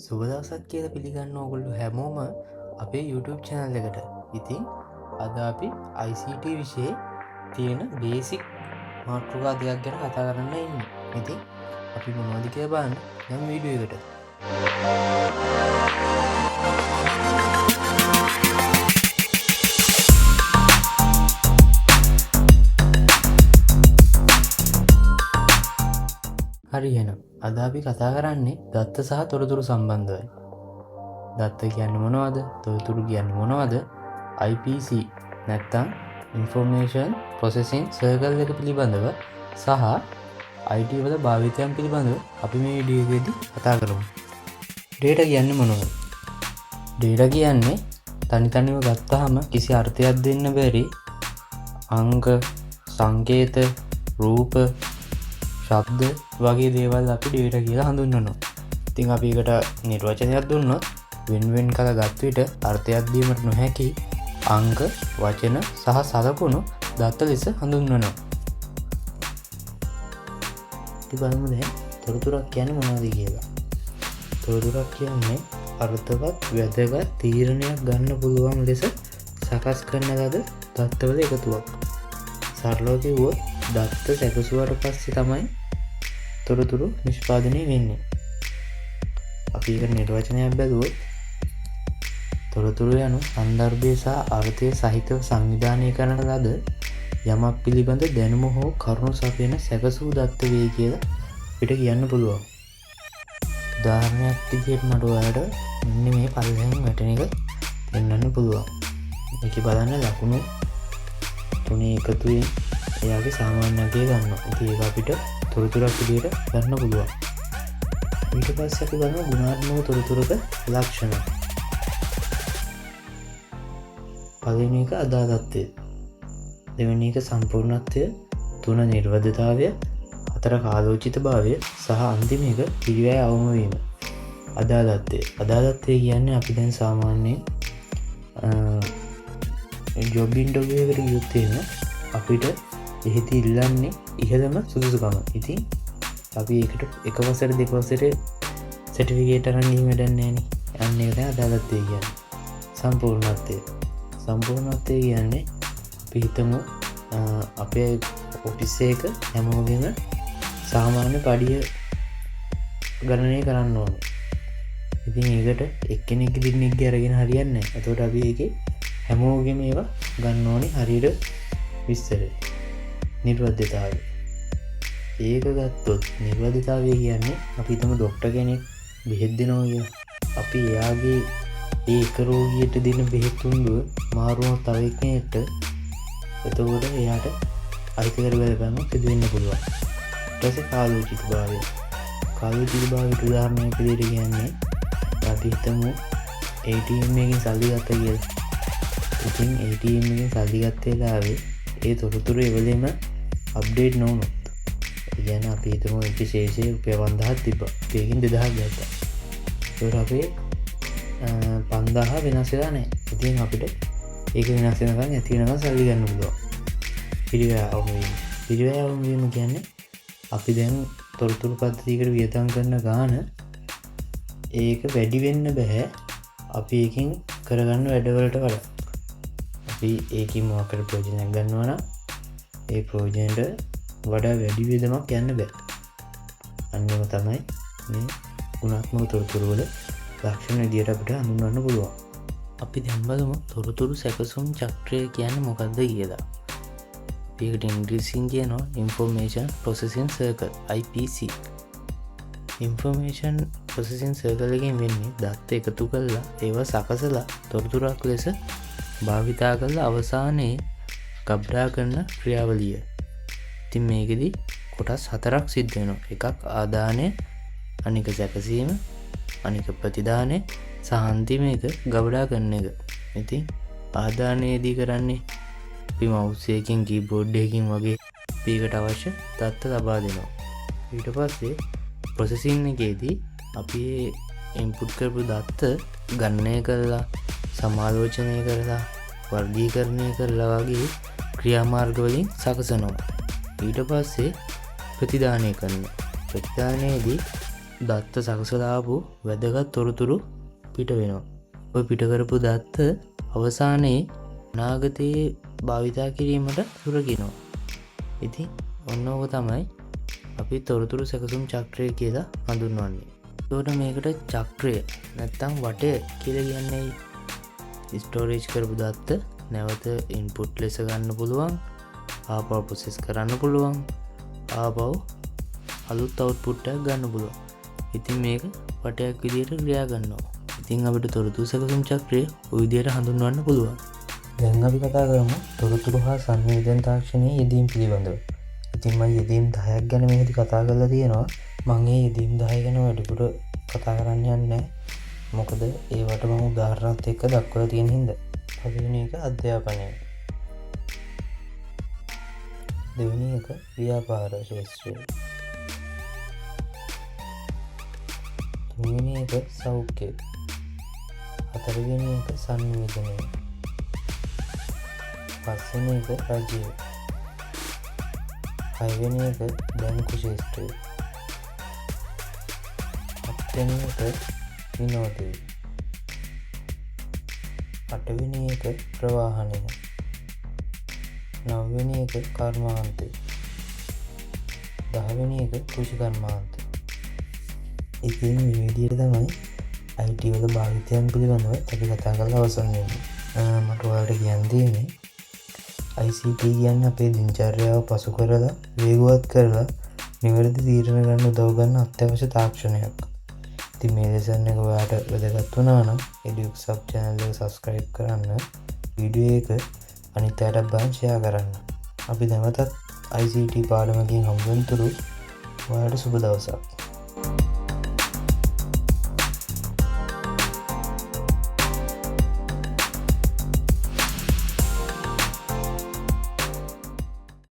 සුබ දවසක් කියලා පිළිගන්න ඕගොල්ලෝ හැමෝම අපේ YouTube channel එකට. ඉතින් අද අපි ICT විෂයේ තියෙන බේසික් මාතෘකා දෙකක් ගැන කතා කරන්න ඉන්නේ. ඉතින් අපි මොනවද කියලා බලන්න දැන් වීඩියෝ එකට. හරි එහෙනම් අද අපි කතා කරන්නේ දත්ත සහ තොරතුරු සම්බන්ධවයි. දත්ත කියන්නේ මොනවද? තොරතුරු කියන්නේ මොනවද? IPC නැත්තම් Information Processing Circle එක පිළිබඳව සහ IT වල භාවිතයන් පිළිබඳව අපි මේ වීඩියෝ එකේදී කතා කරමු. data කියන්නේ මොනවද? data කියන්නේ තනිව ගත්තාම කිසි අර්ථයක් දෙන්න බැරි අංක, සංකේත, රූප, ශබ්ද වගේ දේවල් අපි data කියලා හඳුන්වනවා. ඉතින් අපි ඒකට නිර්වචනයක් දුන්නොත් වෙන කල ගත් විට අර්ථයක් දීමට නොහැකි අංක, වචන සහ සලකුණු දත්ත ලෙස හඳුන්වනවා. ඉතින් බලමු දැන් තොරතුරක් කියන්නේ මොනවද කියලා. තොරතුරක් කියන්නේ අර්ථවත්, වැදගත් තීරණයක් ගන්න පුළුවන් ලෙස සකස් කරන ලද දත්තවල එකතුවක්. සරලව කිව්වොත් දත්ත සැකසුවට පස්සේ තමයි තොරතුරු නිෂ්පාදනය වෙන්නේ. අපි ඒකට නිර්වචනයක් බැලුවොත් තොරතුරු යනු සන්දර්භය සහ අර්ථය සහිතව සංවිධානය කරන ලද යමක් පිළිබඳ දැනුම හෝ කරුණු සපයන සැකසූ දත්ත වේ කියලා අපිට කියන්න පුළුවන්. උදාහරණයක් විදිහට මට ඔයාලට මෙන්න මේ පල්ලෙහාන් වැටෙන එක පෙන්වන්න පුළුවන්. මේකේ බලන්න ලකුණු තුනේ එකතුවෙන් එයාගේ සාමාන්‍ය අගය ගන්නවා. ඉතින් ඒක අපිට තොරතුරක් විදිහට ගන්න පුළුවන්. ඊට පස්සේ අපි බලමු ගුණාත්මක තොරතුරක ලක්ෂණ. පළවෙනි එක අදාළත්වය, දෙවෙනි එක සම්පූර්ණත්වය, තුන නිර්වද්‍යතාවය, හතර කාලෝචිතභාවය සහ අන්තිම එක පිළිවෙය අවම වීම. අදාළත්වය කියන්නේ අපි දැන් සාමාන්‍යයෙන් ජොබ් ඉන්ටර්විව් එකට ගියොත් එහෙම අපිට එහෙති ඉල්ලන්නේ ඉහළම සුදුසුකම. ඉතින් අපි ඒකට එක වසර දෙක වසර සර්ටිෆිකේට් අරන් ගිහින් වැඩක් නැහැ නේ. අන්න ඒක තමයි අදාළත්වය කියන්නේ. සම්පූර්ණත්වය කියන්නේ අපි හිතමු අපේ ඔෆිස් එක හැමෝගෙම සාමාන්‍ය පඩිය ගණනය කරන්න ඕනේ. ඉතින් ඒකට එක්කෙනෙක් දෙන්නෙක්ගේ අරගෙන හරියන්නේ නැහැ. එතකොට අපි ඒකේ හැමෝගෙම ඒවා ගන්න ඕනේ හරියට විස්තරය. නිර්වද්‍යතාවය. ඒක ගත්තොත් නිර්වද්‍යතාවය කියන්නේ අපි හිතමු ડોක්ටර් කෙනෙක් බෙහෙත් දෙනවා කියලා. අපි එයාගේ ඒ එක රෝගියට දෙන බෙහෙත් තුන්ඩුව මාරුවම තව එක්කෙනෙක්ට එතකොට එයාට අයිති කර බලපෑමක් සිදු වෙන්න පුළුවන්. ඊට පස්සේ කාලෝචිතභාවය. කාලෝචිතභාවයට උදාහරණයක් විදිහට කියන්නේ අපි හිතමු ATM එකකින් සල්ලි ගත්තා කියලා. ඉතින් ATM එකෙන් සල්ලි ගත්ත වෙලාවේ ඒ තොරතුරු එවෙලෙම අප්ඩේට් නොවුනොත්, ඒ කියන්නේ අපි හිතමු ඒකේ ශේෂය රුපියල් 5000ක් තිබ්බා. ඒකෙන් 2000ක් ගත්තා. ඒක අපේ 5000 වෙනස් වෙලා නැහැ. ඉතින් අපිට ඒක වෙනස් වෙනකන් ඇති වෙනකන් සල්ලි ගන්න පුළුවන්. පිරිවැය අවම වීම කියන්නේ අපි දැන් තොරතුරු පද්ධතියකට වියදම් කරන ගාන ඒක වැඩි වෙන්න බෑ අපි ඒකෙන් කරගන්න වැඩවලට වඩා. අපි ඒකින් මොකක්ද ප්‍රයෝජනයක් ගන්නවා නම් ඒ ප්‍රයෝජනට වඩා වැඩි වියදමක් යන්න බෑ. අන්නේම තමයි මේ ගුණාත්මක තොරතුරු වල ලක්ෂණ විදියට අපිට හඳුන්වන්න පුළුවන්. අපි දැන් බලමු තොරතුරු සැකසුම් චක්‍රය කියන්නේ මොකක්ද කියලා. අපි ඒකට ඉංග්‍රීසියෙන් කියනවා Information Processing Circle IPC. Information Processing Circle එකෙන් වෙන්නේ දත්ත එකතු කරලා ඒවා සකසලා තොරතුරක් ලෙස භාවිතා කරලා අවසානයේ ගබ්ඩා කරන ක්‍රියාවලිය. ඉතින් මේකෙදි කොටස් හතරක් සිද්ධ වෙනවා. එකක් ආදානය, අනික සැකසීම, අනික ප්‍රතිදානය සහ අන්තිම එක ගබඩා කරන එක. ඉතින් ආදානයේදී කරන්නේ අපි මවුස් එකකින් කීබෝඩ් එකකින් වගේ මේකට අවශ්‍ය දත්ත ලබා දෙනවා. ඊට පස්සේ ප්‍රොසෙසින් එකේදී අපි ඉන්පුට් කරපු දත්ත ගණනය කරලා සමාලෝචනය කරලා වර්ගීකරණය කරලා වගේ ක්‍රියාමාර්ග වලින් සකසනවා. ඊට පස්සේ ප්‍රතිදානය කරනවා. ප්‍රතිදානයේදී දත්ත සකසලාපු වැදගත් තොරතුරු පිට වෙනවා. ඔය පිට කරපු දත්ත අවසානයේ අනාගතයේ භාවිතා කිරීමට සුරකිනවා. ඉතින් ඔන්න ඕක තමයි අපි තොරතුරු සැකසුම් චක්‍රය කියලා හඳුන්වන්නේ. ඒකට මේකට චක්‍රය නැත්තම් වටය කියලා කියන්නේ ස්ටෝරේජ් කරපු දත්ත නැවත ඉන්පුට් ලෙස ගන්න පුළුවන්, ආපහු ප්‍රොසෙස් කරන්න පුළුවන්, ආපහු අලුත් අවුට්පුට් එකක් ගන්න පුළුවන්. ඉතින් මේක වටයක් විදියට ක්‍රියා කරනවා. ඉතින් අපිට තොරතුරු සැකසුම් චක්‍රය ওই විදියට හඳුන්වන්න පුළුවන්. දැන් අපි කතා කරමු තොරතුරු හා සංවේදන තාක්ෂණයේ යෙදීම් පිළිබඳව. ඉතින් මම යෙදීම් 10ක් ගැන මේකදී කතා කරලා තියෙනවා. මම මේ යෙදීම් 10 ගැන වැඩිපුර කතා කරන්න යන්නේ නැහැ. මොකද ඒවට මම උදාහරණත් එක්ක දක්වලා තියෙන හින්දා. පළවෙනි එක අධ්‍යාපනය. දෙවෙනි එක ව්‍යාපාර ශාස්ත්‍රය. තුන්වෙනි එක සෞඛ්‍ය. හතරවෙනි එක සංවේදනය. පස්වෙනි එක රජය. හයවෙනි එක බැංකු ශාස්ත්‍රය. හත්වෙනි එක විනෝදය. අටවෙනි එක ප්‍රවාහනය. නවවෙනි එක කර්මාන්තය. දහවෙනි එක කෘෂි කර්මාන්තය. ඉතින් මේ විදිහට තමයි IT වල භාවිතයන් පිළිබඳව අපි කතා කරලා අවසන් වෙන්නේ. මට ඔයාලට කියන්න තියෙන්නේ ICT කියන්නේ අපේ දිනචර්යාව පසු කරලා වේගවත් කරලා නිවැරදි තීරණ ගන්න උදව් කරන අත්‍යවශ්‍ය තාක්ෂණයක්. ඉතින් මේ ලෙසන් එක ඔයාලට වැදගත් වුණා නම් EduX Sub channel එක subscribe කරන්න, වීඩියෝ එක අනිත් අයටත් බලන්න share කරන්න. අපි නැවතත් ICT පාඩමකින් හමු වෙනතුරු ඔයාලට සුබ දවසක්.